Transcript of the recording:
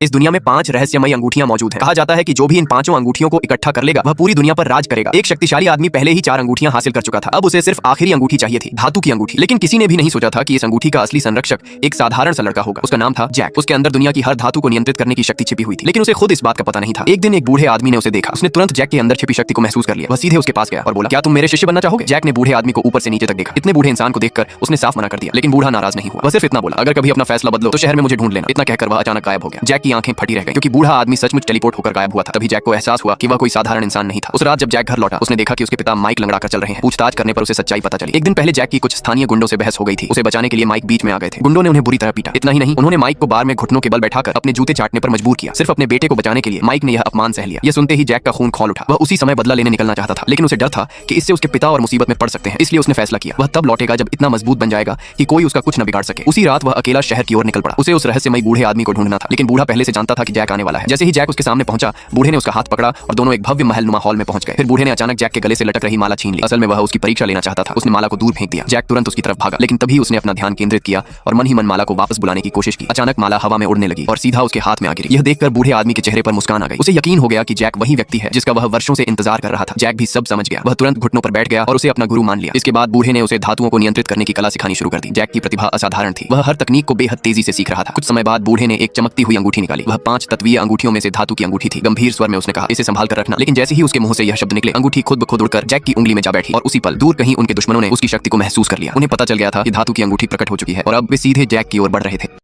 इस दुनिया में 5 रहस्यमयी अंगूठियां मौजूद हैं। कहा जाता है कि जो भी इन 5 अंगूठियों को इकट्ठा कर लेगा वह पूरी दुनिया पर राज करेगा। एक शक्तिशाली आदमी पहले ही 4 अंगूठियां हासिल कर चुका था। अब उसे सिर्फ आखिरी अंगूठी चाहिए थी, धातु की अंगूठी। लेकिन किसी ने भी नहीं सोचा था कि इस अंगूठी का असली संरक्षक एक साधारण सा लड़का होगा। उसका नाम था जैक। उसके अंदर दुनिया की हर धातु को नियंत्रित करने की शक्ति छिपी हुई थी, लेकिन उसे खुद इस बात का पता नहीं था। एक दिन एक बूढ़े आदमी ने उसे देखा। उसने तुरंत जैक के अंदर छिपी शक्ति को महसूस कर लिया। वह सीधे उसके पास गया और बोला, क्या तुम मेरे शिष्य बनना चाहोगे? जैक ने बूढ़े आदमी को ऊपर से नीचे तक देखा। इतने बूढ़े इंसान को देखकर उसने साफ मना कर दिया, लेकिन बूढ़ा नाराज नहीं हुआ। वह सिर्फ इतना बोला, अगर कभी अपना फैसला बदलो तो शहर में मुझे ढूंढ लेना। इतना कहकर वह अचानक गायब हो गया। जैक की आंखें फटी रह गईं, क्योंकि बूढ़ा आदमी सचमुच टेलीपोर्ट होकर गायब हुआ था। तभी जैक को एहसास हुआ कि वह कोई साधारण इंसान नहीं था। उस रात जब जैक घर लौटा, उसने देखा कि उसके पिता माइक लंगड़ाकर चल रहे हैं। पूछताछ करने पर उसे सच्चाई पता चली। एक दिन पहले जैक की कुछ स्थानीय गुंडों से बहस हो गई थी। उसे बचाने के लिए माइक बीच में आ गए थे। गुंडों ने उन्हें बुरी तरह पीटा। इतना ही नहीं, उन्होंने माइक को बार में घुटनों के बल बैठाकर अपने जूते चाटने पर मजबूर किया। सिर्फ अपने बेटे को बचाने के लिए माइक ने यह अपमान सह लिया। यह सुनते ही जैक का खून खौल उठा। वह उसी समय बदला लेने निकलना चाहता था, लेकिन उसे डर था कि इससे उसके पिता और मुसीबत में पड़ सकते हैं। इसलिए उसने फैसला किया, वह तब लौटेगा जब इतना मजबूत बन जाएगा कि कोई उसका कुछ न बिगाड़ सके। उसी रात वह अकेला शहर की ओर निकल पड़ा। उसे उस रहस्यमयी बूढ़े आदमी को ढूंढना था, लेकिन बूढ़ा पहले से जानता था कि जैक आने वाला है। जैसे ही जैक उसके सामने पहुंचा, बूढ़े ने उसका हाथ पकड़ा और दोनों एक भव्य महलनुमा हॉल में पहुंच गए। फिर बूढ़े ने अचानक जैक के गले से लटक रही माला छीन ली। असल में वह उसकी परीक्षा लेना चाहता था। उसने माला को दूर फेंक दिया। जैक तुरंत उसकी तरफ भागा, लेकिन तभी उसने अपना ध्यान केंद्रित किया और मन ही मन माला को वापस बुलाने की कोशिश की। अचानक माला हवा में उड़ने लगी और सीधा उसके हाथ में आ गिरी। यह देखकर बूढ़े आदमी के चेहरे पर मुस्कान आ गई। उसे यकीन हो गया कि जैक वही व्यक्ति है जिसका वह वर्षों से इंतजार कर रहा था। जैक भी सब समझ गया। वह तुरंत घुटनों पर बैठ गया और उसे अपना गुरु मान लिया। इसके बाद बूढ़े ने उसे धातुओं को नियंत्रित करने की कला सिखानी शुरू कर दी। जैक की प्रतिभा असाधारण थी। वह हर तकनीक को बेहद तेजी से सीख रहा था। कुछ समय बाद बूढ़े ने एक चमकती हुई अंगूठी निकाली। वह 5 तत्वीय अंगूठियों में से धातु की अंगूठी थी। गंभीर स्वर में उसने कहा, इसे संभाल कर रखना। लेकिन जैसे ही उसके मुंह से यह शब्द निकले, अंगूठी खुद ब खुद उड़कर जैक की उंगली में जा बैठी और उसी पल दूर कहीं उनके दुश्मनों ने उसकी शक्ति को महसूस कर लिया। उन्हें पता चल गया था कि धातु की अंगूठी प्रकट हो चुकी है और अब वे सीधे जैक की ओर बढ़ रहे थे।